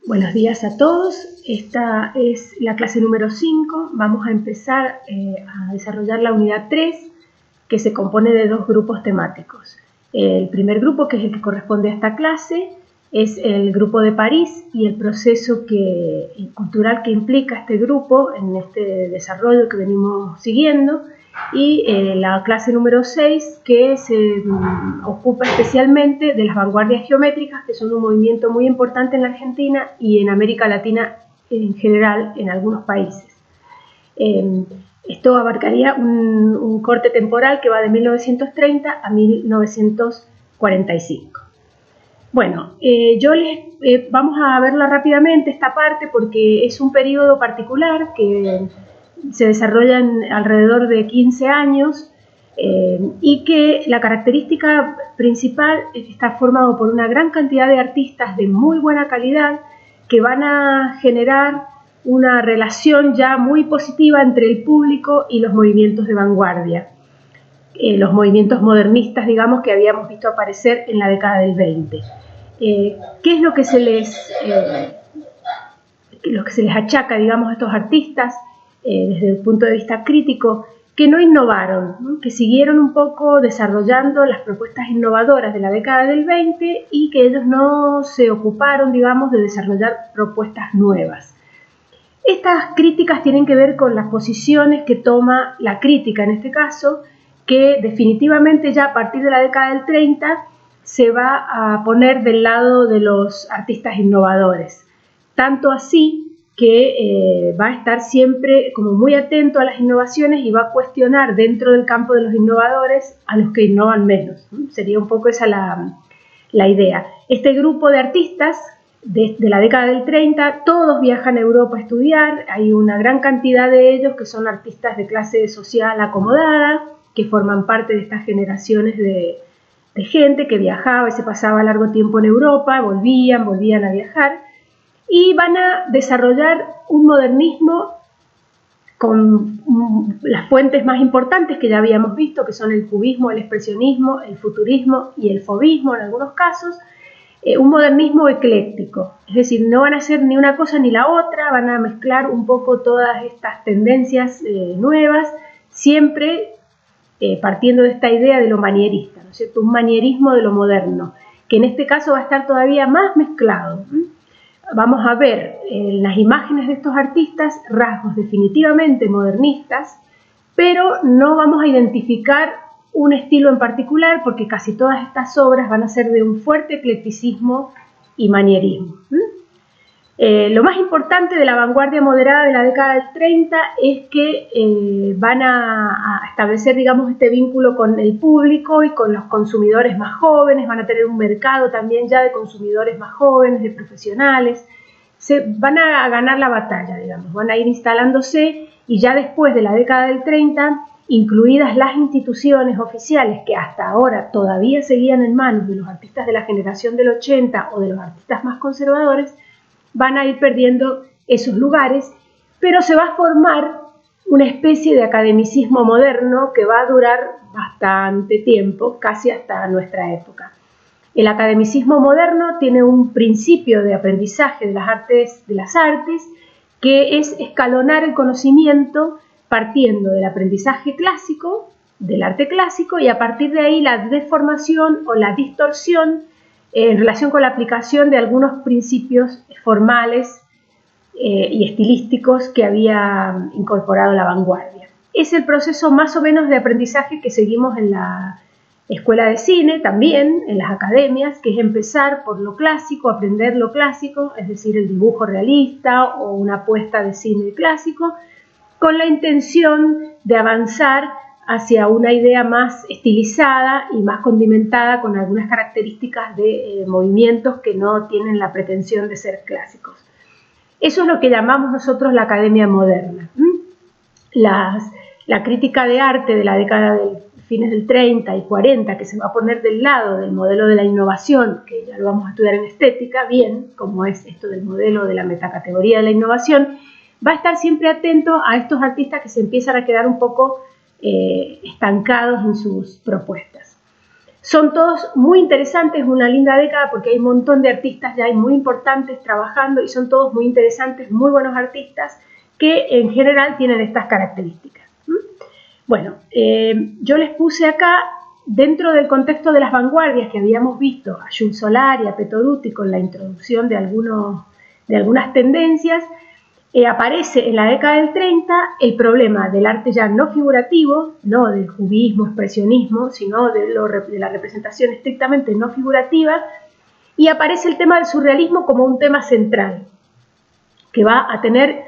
Buenos días a todos, esta es la clase número 5, vamos a empezar a desarrollar la unidad 3 que se compone de dos grupos temáticos. El primer grupo, que es el que corresponde a esta clase, es el grupo de París y el proceso cultural que implica este grupo en este desarrollo que venimos siguiendo, y la clase número 6, que se ocupa especialmente de las vanguardias geométricas, que son un movimiento muy importante en la Argentina y en América Latina en general, en algunos países. Esto abarcaría un corte temporal que va de 1930 a 1945. Bueno, vamos a verla rápidamente esta parte porque es un periodo particular que se desarrolla en alrededor de 15 años y que la característica principal es que está formado por una gran cantidad de artistas de muy buena calidad que van a generar una relación ya muy positiva entre el público y los movimientos de vanguardia, los movimientos modernistas, digamos, que habíamos visto aparecer en la década del 20. ¿Qué es lo que se les achaca, digamos, a estos artistas desde el punto de vista crítico? Que no innovaron, ¿no? Que siguieron un poco desarrollando las propuestas innovadoras de la década del 20 y que ellos no se ocuparon, digamos, de desarrollar propuestas nuevas. Estas críticas tienen que ver con las posiciones que toma la crítica, en este caso, que definitivamente ya a partir de la década del 30 se va a poner del lado de los artistas innovadores. Tanto así que va a estar siempre como muy atento a las innovaciones y va a cuestionar dentro del campo de los innovadores a los que innovan menos. Sería un poco esa la idea. Este grupo de artistas de la década del 30, todos viajan a Europa a estudiar, hay una gran cantidad de ellos que son artistas de clase social acomodada, que forman parte de estas generaciones de gente que viajaba y se pasaba largo tiempo en Europa, volvían a viajar, y van a desarrollar un modernismo con las fuentes más importantes que ya habíamos visto, que son el cubismo, el expresionismo, el futurismo y el fauvismo en algunos casos, un modernismo ecléctico, es decir, no van a hacer ni una cosa ni la otra, van a mezclar un poco todas estas tendencias nuevas, siempre partiendo de esta idea de lo manierista, ¿no es cierto? Un manierismo de lo moderno, que en este caso va a estar todavía más mezclado. Vamos a ver en las imágenes de estos artistas rasgos definitivamente modernistas, pero no vamos a identificar un estilo en particular porque casi todas estas obras van a ser de un fuerte eclecticismo y manierismo. Lo más importante de la vanguardia moderada de la década del 30 es que van a establecer, digamos, este vínculo con el público y con los consumidores más jóvenes, van a tener un mercado también ya de consumidores más jóvenes, de profesionales, van a ganar la batalla, digamos, van a ir instalándose y ya después de la década del 30, incluidas las instituciones oficiales que hasta ahora todavía seguían en manos de los artistas de la generación del 80 o de los artistas más conservadores, van a ir perdiendo esos lugares, pero se va a formar una especie de academicismo moderno que va a durar bastante tiempo, casi hasta nuestra época. El academicismo moderno tiene un principio de aprendizaje de las artes, que es escalonar el conocimiento partiendo del aprendizaje clásico, del arte clásico, y a partir de ahí la deformación o la distorsión en relación con la aplicación de algunos principios formales y estilísticos que había incorporado la vanguardia. Es el proceso más o menos de aprendizaje que seguimos en la escuela de cine, también en las academias, que es empezar por lo clásico, aprender lo clásico, es decir, el dibujo realista o una puesta de cine clásico, con la intención de avanzar hacia una idea más estilizada y más condimentada con algunas características de movimientos que no tienen la pretensión de ser clásicos. Eso es lo que llamamos nosotros la academia moderna. La crítica de arte de la década de fines del 30 y 40, que se va a poner del lado del modelo de la innovación, que ya lo vamos a estudiar en estética, bien, como es esto del modelo de la metacategoría de la innovación, va a estar siempre atento a estos artistas que se empiezan a quedar un poco estancados en sus propuestas. Son todos muy interesantes, una linda década porque hay un montón de artistas ya muy importantes trabajando y son todos muy interesantes, muy buenos artistas que en general tienen estas características. Bueno, yo les puse acá, dentro del contexto de las vanguardias que habíamos visto, a Jules Solari y a Petoruti con la introducción de algunas tendencias, aparece en la década del 30 el problema del arte ya no figurativo, no del cubismo, expresionismo, sino de la representación estrictamente no figurativa, y aparece el tema del surrealismo como un tema central, que va a tener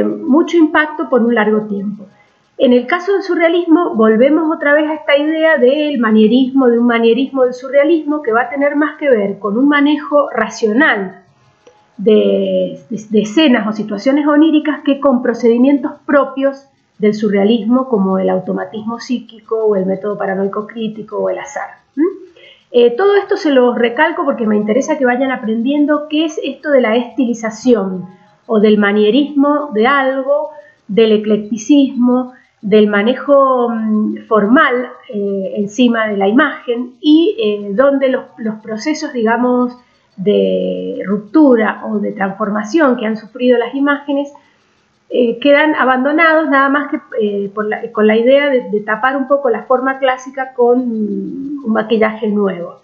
mucho impacto por un largo tiempo. En el caso del surrealismo, volvemos otra vez a esta idea del manierismo, de un manierismo del surrealismo, que va a tener más que ver con un manejo racional de escenas o situaciones oníricas que con procedimientos propios del surrealismo, como el automatismo psíquico o el método paranoico crítico o el azar. Todo esto se los recalco porque me interesa que vayan aprendiendo qué es esto de la estilización o del manierismo de algo, del eclecticismo, del manejo formal encima de la imagen y donde los procesos, digamos, de ruptura o de transformación que han sufrido las imágenes quedan abandonados nada más que con la idea de tapar un poco la forma clásica con un maquillaje nuevo.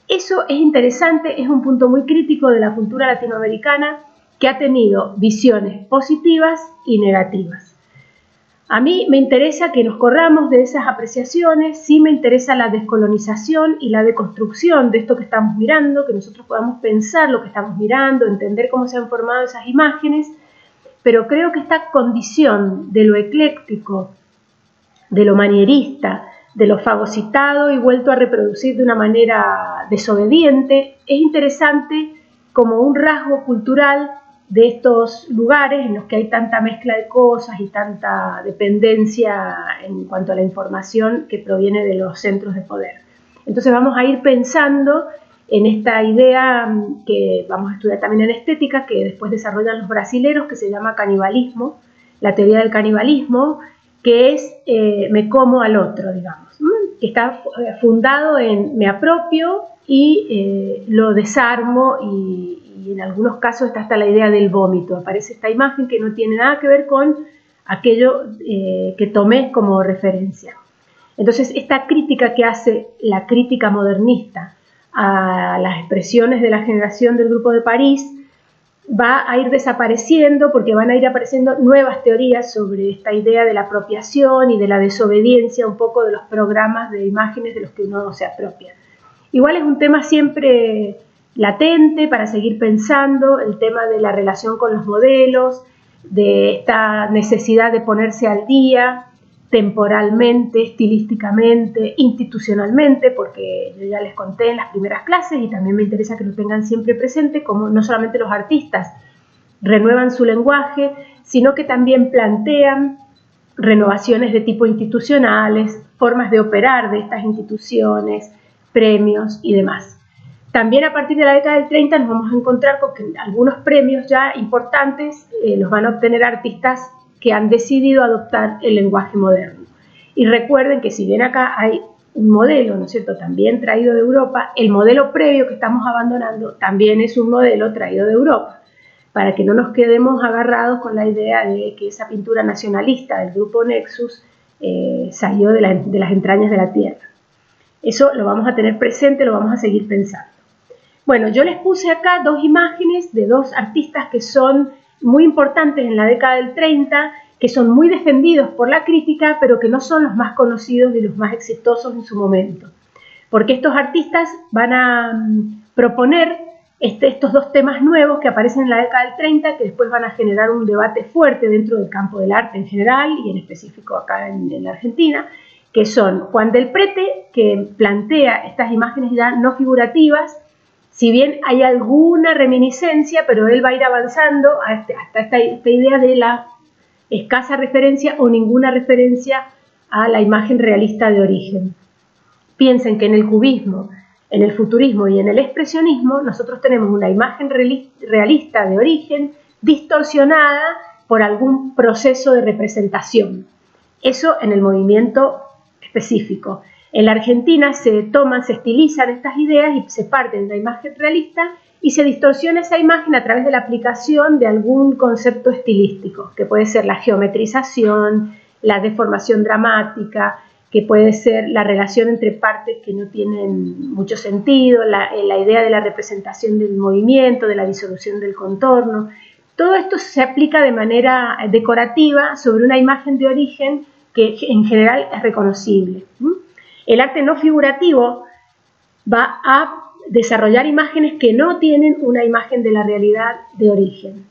Eso es interesante, es un punto muy crítico de la cultura latinoamericana que ha tenido visiones positivas y negativas. A mí me interesa que nos corramos de esas apreciaciones, sí me interesa la descolonización y la deconstrucción de esto que estamos mirando, que nosotros podamos pensar lo que estamos mirando, entender cómo se han formado esas imágenes, pero creo que esta condición de lo ecléctico, de lo manierista, de lo fagocitado y vuelto a reproducir de una manera desobediente, es interesante como un rasgo cultural de estos lugares en los que hay tanta mezcla de cosas y tanta dependencia en cuanto a la información que proviene de los centros de poder. Entonces vamos a ir pensando en esta idea que vamos a estudiar también en estética, que después desarrollan los brasileros, que se llama canibalismo, la teoría del canibalismo, que es me como al otro, digamos, que está fundado en me apropio y lo desarmo y en algunos casos está hasta la idea del vómito. Aparece esta imagen que no tiene nada que ver con aquello que tomé como referencia. Entonces, esta crítica que hace la crítica modernista a las expresiones de la generación del Grupo de París va a ir desapareciendo porque van a ir apareciendo nuevas teorías sobre esta idea de la apropiación y de la desobediencia un poco de los programas de imágenes de los que uno se apropia. Igual es un tema siempre latente para seguir pensando, el tema de la relación con los modelos, de esta necesidad de ponerse al día temporalmente, estilísticamente, institucionalmente, porque yo ya les conté en las primeras clases y también me interesa que lo tengan siempre presente, como no solamente los artistas renuevan su lenguaje, sino que también plantean renovaciones de tipo institucionales, formas de operar de estas instituciones, premios y demás. También a partir de la década del 30 nos vamos a encontrar con que algunos premios ya importantes los van a obtener artistas que han decidido adoptar el lenguaje moderno. Y recuerden que si bien acá hay un modelo, ¿no es cierto?, también traído de Europa, el modelo previo que estamos abandonando también es un modelo traído de Europa, para que no nos quedemos agarrados con la idea de que esa pintura nacionalista del grupo Nexus salió de las entrañas de la tierra. Eso lo vamos a tener presente, lo vamos a seguir pensando. Bueno, yo les puse acá dos imágenes de dos artistas que son muy importantes en la década del 30, que son muy defendidos por la crítica, pero que no son los más conocidos ni los más exitosos en su momento. Porque estos artistas van a proponer estos dos temas nuevos que aparecen en la década del 30, que después van a generar un debate fuerte dentro del campo del arte en general y en específico acá en la Argentina, que son Juan del Prete, que plantea estas imágenes ya no figurativas, si bien hay alguna reminiscencia, pero él va a ir avanzando hasta esta idea de la escasa referencia o ninguna referencia a la imagen realista de origen. Piensen que en el cubismo, en el futurismo y en el expresionismo nosotros tenemos una imagen realista de origen distorsionada por algún proceso de representación. Eso en el movimiento específico. En la Argentina se toman, se estilizan estas ideas y se parte de una imagen realista y se distorsiona esa imagen a través de la aplicación de algún concepto estilístico, que puede ser la geometrización, la deformación dramática, que puede ser la relación entre partes que no tienen mucho sentido, la idea de la representación del movimiento, de la disolución del contorno. Todo esto se aplica de manera decorativa sobre una imagen de origen que en general es reconocible. El arte no figurativo va a desarrollar imágenes que no tienen una imagen de la realidad de origen.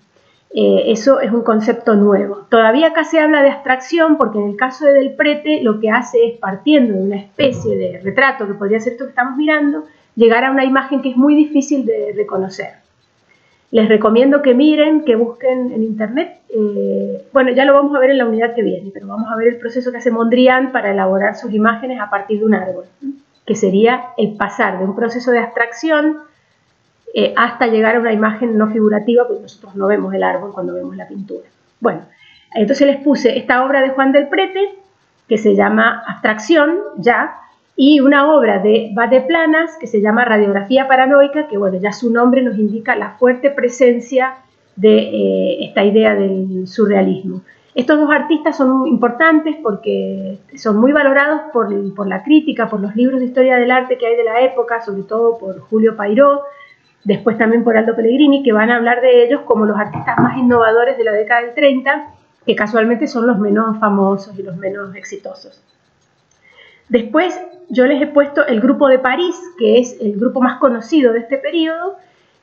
Eso es un concepto nuevo. Todavía acá se habla de abstracción porque en el caso de Del Prete lo que hace es, partiendo de una especie de retrato que podría ser esto que estamos mirando, llegar a una imagen que es muy difícil de reconocer. Les recomiendo que miren, que busquen en internet. Bueno, ya lo vamos a ver en la unidad que viene, pero vamos a ver el proceso que hace Mondrian para elaborar sus imágenes a partir de un árbol, que sería el pasar de un proceso de abstracción hasta llegar a una imagen no figurativa, porque nosotros no vemos el árbol cuando vemos la pintura. Bueno, entonces les puse esta obra de Juan Del Prete, que se llama Abstracción, ya, y una obra de Vadeplanas que se llama Radiografía Paranoica, que bueno, ya su nombre nos indica la fuerte presencia de esta idea del surrealismo. Estos dos artistas son muy importantes porque son muy valorados por la crítica, por los libros de historia del arte que hay de la época, sobre todo por Julio Pairó, después también por Aldo Pellegrini, que van a hablar de ellos como los artistas más innovadores de la década del 30, que casualmente son los menos famosos y los menos exitosos. Después yo les he puesto el Grupo de París, que es el grupo más conocido de este periodo,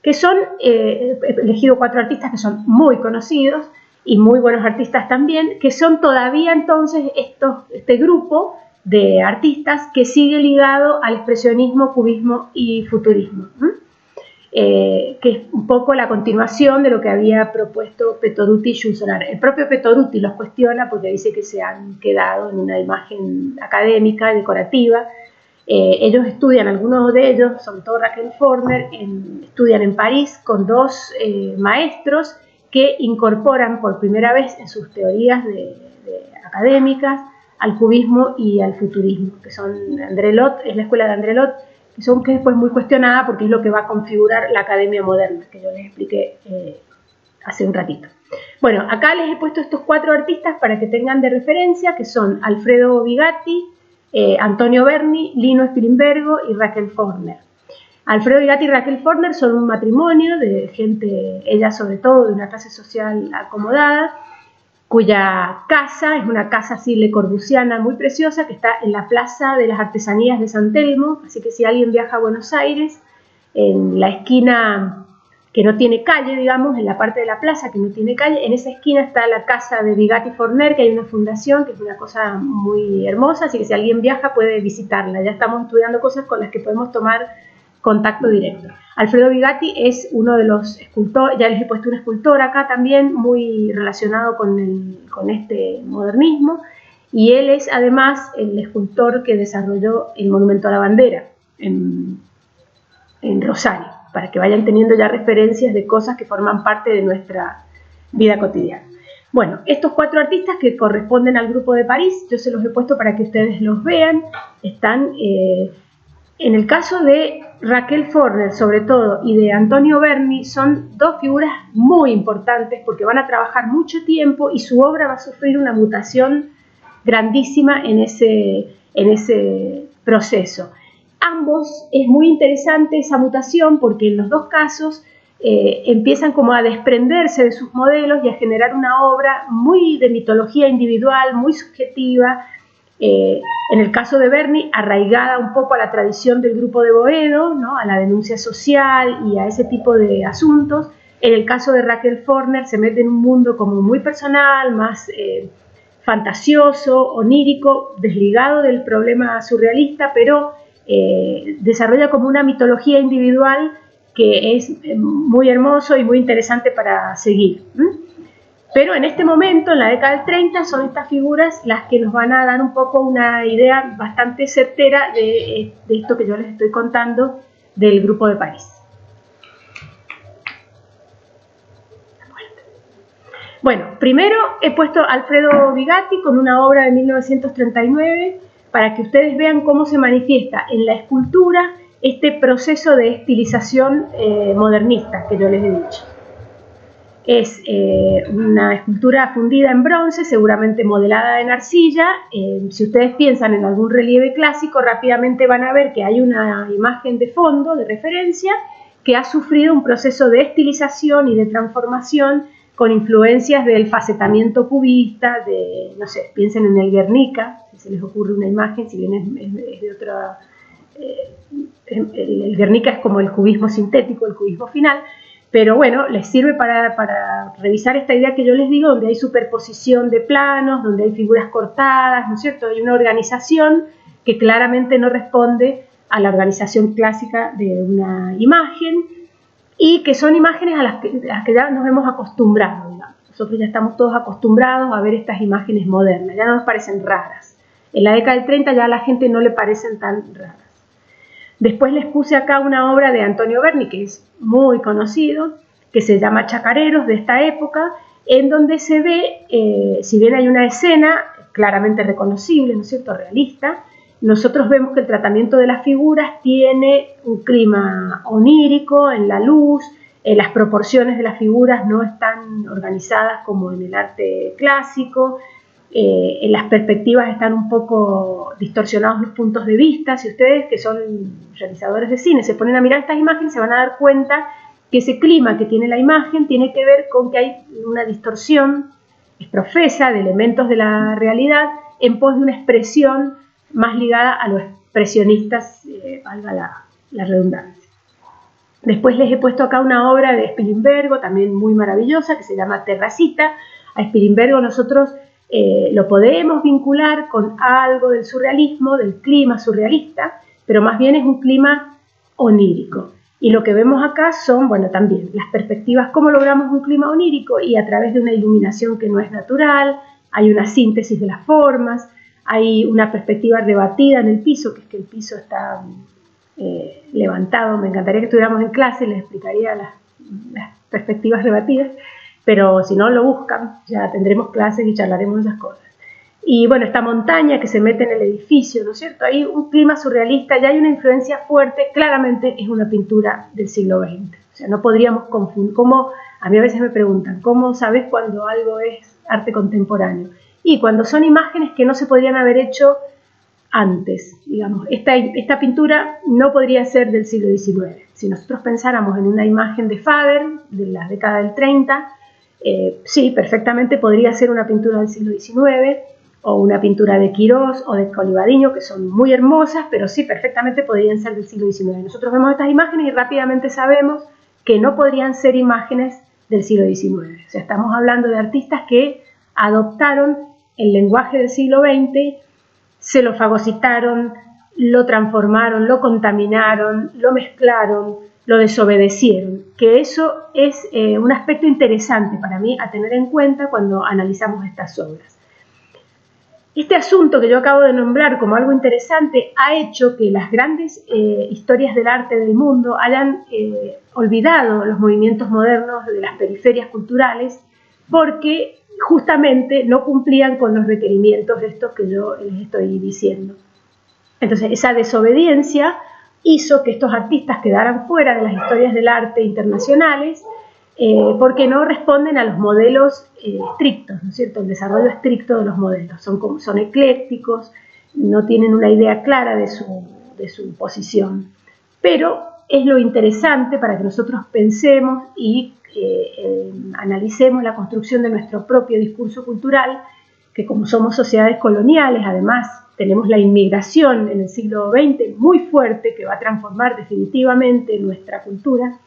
que son, he elegido 4 artistas que son muy conocidos y muy buenos artistas también, que son todavía entonces este grupo de artistas que sigue ligado al expresionismo, cubismo y futurismo, que es un poco la continuación de lo que había propuesto Petoruti y Jules Solar. El propio Petoruti los cuestiona porque dice que se han quedado en una imagen académica, decorativa. Ellos estudian, algunos de ellos, sobre todo Raquel Forner, estudian en París con 2 maestros que incorporan por primera vez en sus teorías académicas al cubismo y al futurismo, que son André Lot, es la escuela de André Lot, que después muy cuestionada porque es lo que va a configurar la academia moderna, que yo les expliqué hace un ratito. Bueno, acá les he puesto estos 4 artistas para que tengan de referencia, que son Alfredo Bigatti, Antonio Berni, Lino Spilimbergo y Raquel Forner. Alfredo Bigatti y Raquel Forner son un matrimonio de gente, ella sobre todo de una clase social acomodada, cuya casa es una casa así le corbusiana muy preciosa que está en la Plaza de las Artesanías de San Telmo, así que si alguien viaja a Buenos Aires, en la esquina que no tiene calle, digamos, en la parte de la plaza que no tiene calle, en esa esquina está la casa de Bigatti Forner, que hay una fundación, que es una cosa muy hermosa, así que si alguien viaja puede visitarla. Ya estamos estudiando cosas con las que podemos tomar contacto directo. Alfredo Bigatti es uno de los escultores, ya les he puesto un escultor acá también, muy relacionado con este modernismo, y él es además el escultor que desarrolló el Monumento a la Bandera en Rosario, para que vayan teniendo ya referencias de cosas que forman parte de nuestra vida cotidiana. Bueno, estos 4 artistas que corresponden al Grupo de París, yo se los he puesto para que ustedes los vean, están en el caso de Raquel Forner, sobre todo, y de Antonio Berni, son 2 figuras muy importantes porque van a trabajar mucho tiempo y su obra va a sufrir una mutación grandísima en ese proceso. Ambos es muy interesante esa mutación porque en los 2 casos empiezan como a desprenderse de sus modelos y a generar una obra muy de mitología individual, muy subjetiva. En el caso de Berni, arraigada un poco a la tradición del grupo de Boedo, ¿no? A la denuncia social y a ese tipo de asuntos. En el caso de Raquel Forner se mete en un mundo como muy personal, más fantasioso, onírico, desligado del problema surrealista, pero desarrolla como una mitología individual que es muy hermoso y muy interesante para seguir. Pero en este momento, en la década del 30, son estas figuras las que nos van a dar un poco una idea bastante certera de esto que yo les estoy contando del Grupo de París. Bueno, primero he puesto a Alfredo Bigatti con una obra de 1939 para que ustedes vean cómo se manifiesta en la escultura este proceso de estilización modernista que yo les he dicho. Es una escultura fundida en bronce, seguramente modelada en arcilla. Si ustedes piensan en algún relieve clásico, rápidamente van a ver que hay una imagen de fondo, de referencia, que ha sufrido un proceso de estilización y de transformación con influencias del facetamiento cubista, no sé, piensen en el Guernica, si se les ocurre una imagen, si bien es de otra... el Guernica es como el cubismo sintético, el cubismo final, pero bueno, les sirve para revisar esta idea que yo les digo, donde hay superposición de planos, donde hay figuras cortadas, ¿no es cierto? Hay una organización que claramente no responde a la organización clásica de una imagen y que son imágenes a las que ya nos hemos acostumbrado, digamos. Nosotros ya estamos todos acostumbrados a ver estas imágenes modernas, ya no nos parecen raras. En la década del 30 ya a la gente no le parecen tan raras. Después les puse acá una obra de Antonio Berni, que es muy conocido, que se llama Chacareros, de esta época, en donde se ve, si bien hay una escena claramente reconocible, ¿no es cierto?, realista, nosotros vemos que el tratamiento de las figuras tiene un clima onírico en la luz, las proporciones de las figuras no están organizadas como en el arte clásico, las perspectivas están un poco distorsionados los puntos de vista. Si ustedes, que son realizadores de cine, se ponen a mirar estas imágenes, se van a dar cuenta que ese clima que tiene la imagen tiene que ver con que hay una distorsión profesa de elementos de la realidad en pos de una expresión más ligada a los expresionistas, valga la redundancia. Después les he puesto acá una obra de Spilimbergo, también muy maravillosa, que se llama Terracita. A Spilimbergo nosotros lo podemos vincular con algo del surrealismo, del clima surrealista, pero más bien es un clima onírico. Y lo que vemos acá son, bueno, también las perspectivas, cómo logramos un clima onírico, y a través de una iluminación que no es natural, hay una síntesis de las formas, hay una perspectiva rebatida en el piso, que es que el piso está levantado. Me encantaría que estuviéramos en clase, les explicaría las perspectivas rebatidas, pero si no lo buscan, ya tendremos clases y charlaremos de esas cosas. Y bueno, esta montaña que se mete en el edificio, ¿no es cierto? Hay un clima surrealista, ya hay una influencia fuerte, claramente es una pintura del siglo XX. O sea, no podríamos confundir, como a mí a veces me preguntan, ¿cómo sabes cuando algo es arte contemporáneo? Y cuando son imágenes que no se podrían haber hecho antes, digamos. Esta pintura no podría ser del siglo XIX. Si nosotros pensáramos en una imagen de Faber, de la década del 30, sí, perfectamente podría ser una pintura del siglo XIX, o una pintura de Quirós o de Colibadiño, que son muy hermosas, pero sí, perfectamente podrían ser del siglo XIX. Nosotros vemos estas imágenes y rápidamente sabemos que no podrían ser imágenes del siglo XIX. O sea, estamos hablando de artistas que adoptaron el lenguaje del siglo XX, se lo fagocitaron, lo transformaron, lo contaminaron, lo mezclaron, lo desobedecieron, que eso es un aspecto interesante para mí a tener en cuenta cuando analizamos estas obras. Este asunto que yo acabo de nombrar como algo interesante ha hecho que las grandes historias del arte del mundo hayan olvidado los movimientos modernos de las periferias culturales, porque justamente no cumplían con los requerimientos de estos que yo les estoy diciendo. Entonces, esa desobediencia hizo que estos artistas quedaran fuera de las historias del arte internacionales, porque no responden a los modelos estrictos, ¿no es cierto? El desarrollo estricto de los modelos. Son eclécticos, no tienen una idea clara de su posición. Pero es lo interesante para que nosotros pensemos y analicemos la construcción de nuestro propio discurso cultural, que como somos sociedades coloniales, además tenemos la inmigración en el siglo XX muy fuerte, que va a transformar definitivamente nuestra cultura.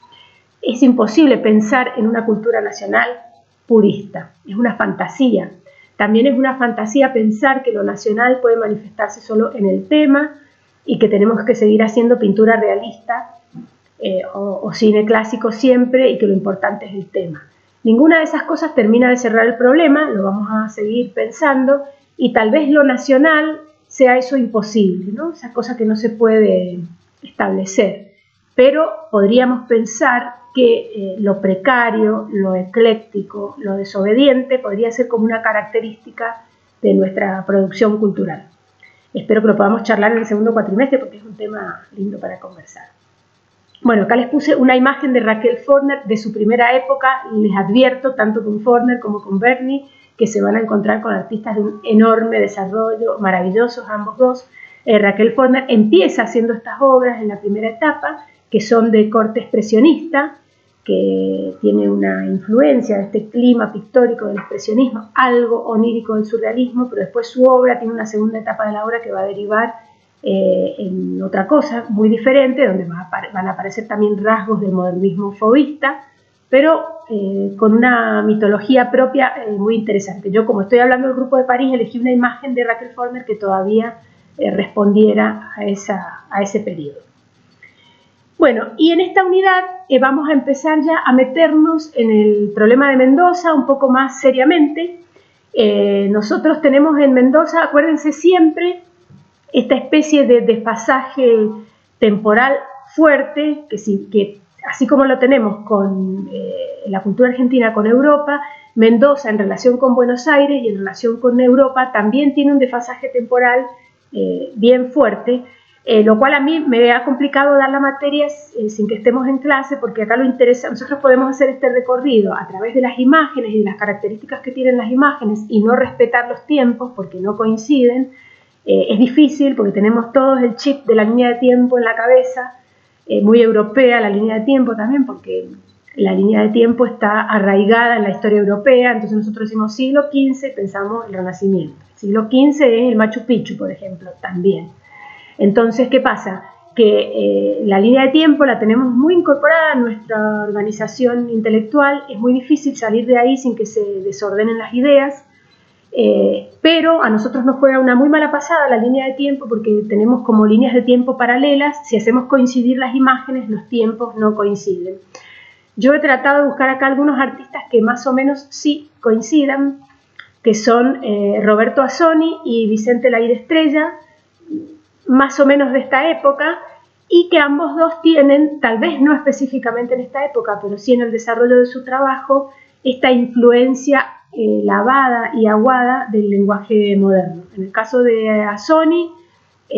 Es imposible pensar en una cultura nacional purista, es una fantasía. También es una fantasía pensar que lo nacional puede manifestarse solo en el tema y que tenemos que seguir haciendo pintura realista o cine clásico siempre y que lo importante es el tema. Ninguna de esas cosas termina de cerrar el problema, lo vamos a seguir pensando, y tal vez lo nacional sea eso imposible, ¿no? Esa cosa que no se puede establecer. Pero podríamos pensar que lo precario, lo ecléctico, lo desobediente podría ser como una característica de nuestra producción cultural. Espero que lo podamos charlar en el segundo cuatrimestre porque es un tema lindo para conversar. Bueno, acá les puse una imagen de Raquel Forner de su primera época. Les advierto, tanto con Forner como con Berni, que se van a encontrar con artistas de un enorme desarrollo, maravillosos ambos dos. Raquel Forner empieza haciendo estas obras en la primera etapa, que son de corte expresionista, que tiene una influencia de este clima pictórico del expresionismo, algo onírico del surrealismo, pero después su obra tiene una segunda etapa de la obra que va a derivar en otra cosa muy diferente, donde van a aparecer también rasgos del modernismo fauvista, pero con una mitología propia muy interesante. Yo, como estoy hablando del Grupo de París, elegí una imagen de Raquel Forner que todavía respondiera a ese periodo. Bueno, y en esta unidad vamos a empezar ya a meternos en el problema de Mendoza un poco más seriamente. Nosotros tenemos en Mendoza, acuérdense siempre, esta especie de desfasaje temporal fuerte, que así como lo tenemos con la cultura argentina con Europa, Mendoza en relación con Buenos Aires y en relación con Europa también tiene un desfasaje temporal bien fuerte, lo cual a mí me ha complicado dar la materia sin que estemos en clase, porque acá lo interesa, nosotros podemos hacer este recorrido a través de las imágenes y de las características que tienen las imágenes y no respetar los tiempos porque no coinciden. Es difícil porque tenemos todos el chip de la línea de tiempo en la cabeza, muy europea la línea de tiempo también, porque la línea de tiempo está arraigada en la historia europea. Entonces nosotros decimos siglo XV y pensamos el Renacimiento. Siglo XV es el Machu Picchu, por ejemplo, también. Entonces, ¿qué pasa? Que la línea de tiempo la tenemos muy incorporada en nuestra organización intelectual, es muy difícil salir de ahí sin que se desordenen las ideas, pero a nosotros nos juega una muy mala pasada la línea de tiempo porque tenemos como líneas de tiempo paralelas. Si hacemos coincidir las imágenes, los tiempos no coinciden. Yo he tratado de buscar acá algunos artistas que más o menos sí coincidan, que son Roberto Asoni y Vicente Laire Estrella, más o menos de esta época, y que ambos dos tienen, tal vez no específicamente en esta época, pero sí en el desarrollo de su trabajo, esta influencia lavada y aguada del lenguaje moderno. En el caso de Asoni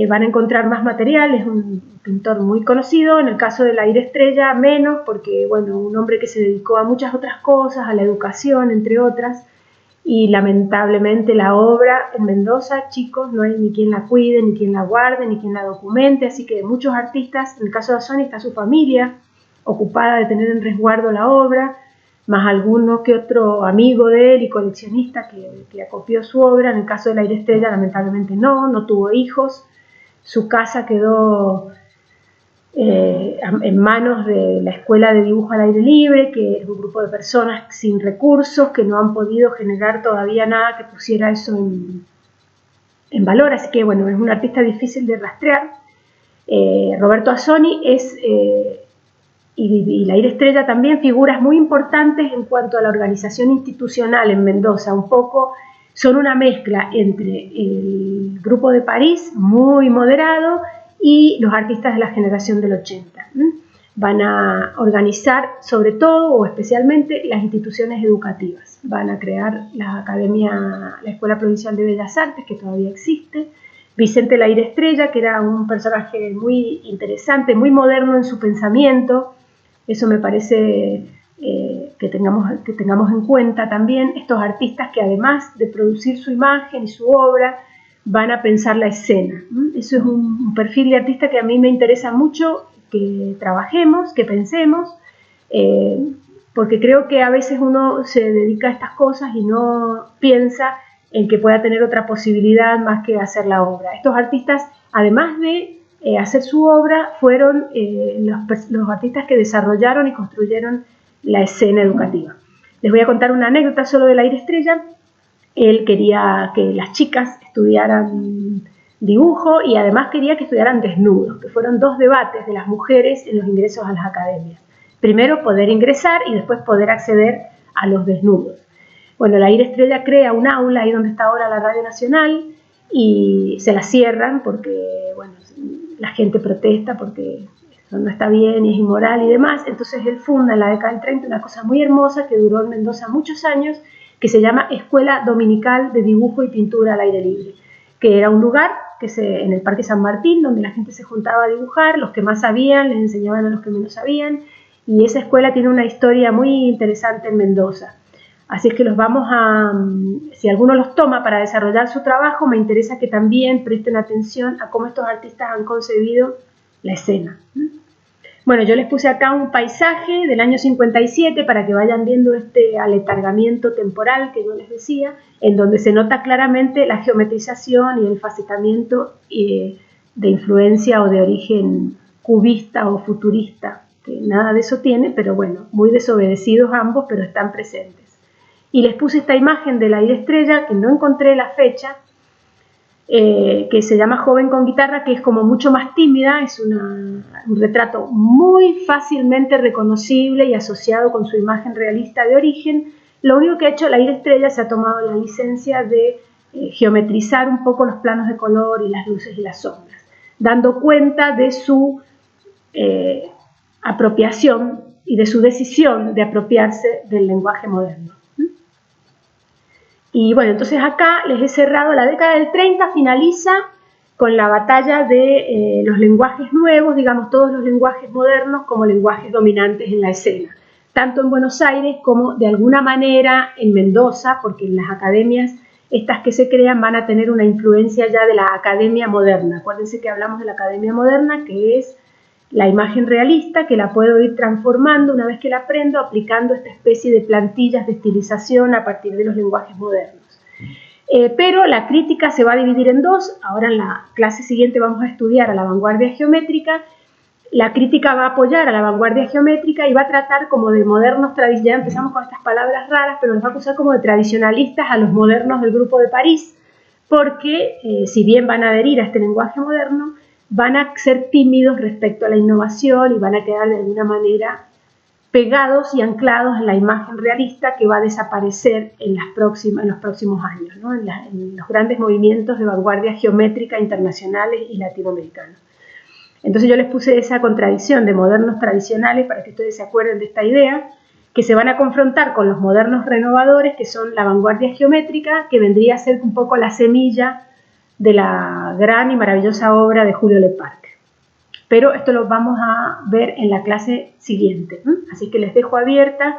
van a encontrar más material, es un pintor muy conocido. En el caso de Laire Estrella menos, porque bueno, un hombre que se dedicó a muchas otras cosas, a la educación entre otras, y lamentablemente la obra en Mendoza, chicos, no hay ni quien la cuide, ni quien la guarde, ni quien la documente, así que muchos artistas, en el caso de Asoni está su familia ocupada de tener en resguardo la obra, más alguno que otro amigo de él y coleccionista que acopió su obra. En el caso de Laire Estrella, lamentablemente no tuvo hijos, su casa quedó en manos de la Escuela de Dibujo al Aire Libre, que es un grupo de personas sin recursos, que no han podido generar todavía nada que pusiera eso en valor, así que bueno, es un artista difícil de rastrear. Roberto Asoni es... y Laire Estrella también, figuras muy importantes en cuanto a la organización institucional en Mendoza. Un poco son una mezcla entre el Grupo de París, muy moderado, y los artistas de la generación del 80. Van a organizar sobre todo o especialmente las instituciones educativas. Van a crear la Escuela Provincial de Bellas Artes, que todavía existe. Vicente Laire Estrella, que era un personaje muy interesante, muy moderno en su pensamiento. Eso me parece que tengamos en cuenta también estos artistas que, además de producir su imagen y su obra, van a pensar la escena. Eso es un perfil de artista que a mí me interesa mucho que trabajemos, que pensemos, porque creo que a veces uno se dedica a estas cosas y no piensa en que pueda tener otra posibilidad más que hacer la obra. Estos artistas, además de hacer su obra, fueron los artistas que desarrollaron y construyeron la escena educativa. Les voy a contar una anécdota solo de Laire Estrella. Él quería que las chicas estudiaran dibujo y además quería que estudiaran desnudos, que fueron dos debates de las mujeres en los ingresos a las academias. Primero poder ingresar y después poder acceder a los desnudos. Bueno, Laire Estrella crea un aula ahí donde está ahora la Radio Nacional y se la cierran porque, bueno, la gente protesta porque eso no está bien y es inmoral y demás. Entonces él funda en la década del 30 una cosa muy hermosa que duró en Mendoza muchos años, que se llama Escuela Dominical de Dibujo y Pintura al Aire Libre, que era un lugar en el Parque San Martín, donde la gente se juntaba a dibujar, los que más sabían les enseñaban a los que menos sabían, y esa escuela tiene una historia muy interesante en Mendoza. Así es que si alguno los toma para desarrollar su trabajo, me interesa que también presten atención a cómo estos artistas han concebido la escena. Bueno, yo les puse acá un paisaje del año 57 para que vayan viendo este aletargamiento temporal que yo les decía, en donde se nota claramente la geometrización y el facetamiento de influencia o de origen cubista o futurista, que nada de eso tiene, pero bueno, muy desobedecidos ambos, pero están presentes. Y les puse esta imagen de la estrella, que no encontré la fecha, que se llama Joven con guitarra, que es como mucho más tímida, es un retrato muy fácilmente reconocible y asociado con su imagen realista de origen. Lo único que ha hecho la estrella, se ha tomado la licencia de geometrizar un poco los planos de color y las luces y las sombras, dando cuenta de su apropiación y de su decisión de apropiarse del lenguaje moderno. Y bueno, entonces acá les he cerrado la década del 30, finaliza con la batalla de los lenguajes nuevos, digamos todos los lenguajes modernos como lenguajes dominantes en la escena, tanto en Buenos Aires como de alguna manera en Mendoza, porque en las academias estas que se crean van a tener una influencia ya de la academia moderna. Acuérdense que hablamos de la academia moderna, que es la imagen realista, que la puedo ir transformando una vez que la aprendo, aplicando esta especie de plantillas de estilización a partir de los lenguajes modernos. Pero la crítica se va a dividir en dos. Ahora en la clase siguiente vamos a estudiar a la vanguardia geométrica. La crítica va a apoyar a la vanguardia geométrica y va a tratar como de modernos tradicionalistas. Ya empezamos con estas palabras raras, pero nos va a acusar como de tradicionalistas a los modernos del Grupo de París, porque si bien van a adherir a este lenguaje moderno, van a ser tímidos respecto a la innovación y van a quedar de alguna manera pegados y anclados en la imagen realista que va a desaparecer en los próximos años, ¿no? en los grandes movimientos de vanguardia geométrica internacionales y latinoamericanos. Entonces yo les puse esa contradicción de modernos tradicionales para que ustedes se acuerden de esta idea, que se van a confrontar con los modernos renovadores, que son la vanguardia geométrica, que vendría a ser un poco la semilla de la gran y maravillosa obra de Julio Leparc. Pero esto lo vamos a ver en la clase siguiente. Así que les dejo abierta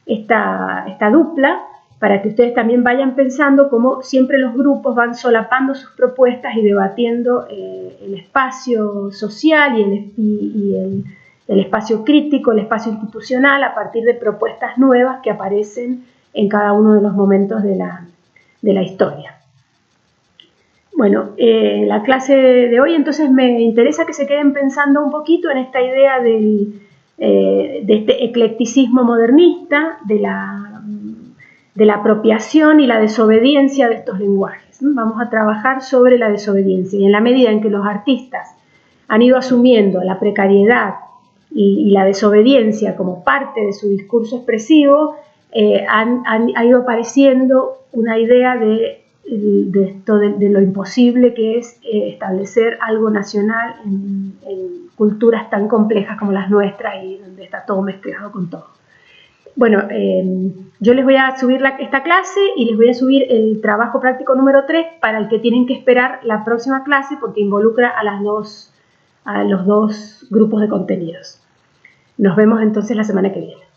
esta dupla para que ustedes también vayan pensando cómo siempre los grupos van solapando sus propuestas y debatiendo el espacio social y el espacio crítico, el espacio institucional a partir de propuestas nuevas que aparecen en cada uno de los momentos de la historia. Bueno, la clase de hoy entonces me interesa que se queden pensando un poquito en esta idea de este eclecticismo modernista, de la apropiación y la desobediencia de estos lenguajes. Vamos a trabajar sobre la desobediencia y en la medida en que los artistas han ido asumiendo la precariedad y la desobediencia como parte de su discurso expresivo, ha ido apareciendo una idea de lo imposible que es establecer algo nacional en culturas tan complejas como las nuestras y donde está todo mezclado con todo. Bueno, yo les voy a subir esta clase y les voy a subir el trabajo práctico número 3 para el que tienen que esperar la próxima clase porque involucra a los dos grupos de contenidos. Nos vemos entonces la semana que viene.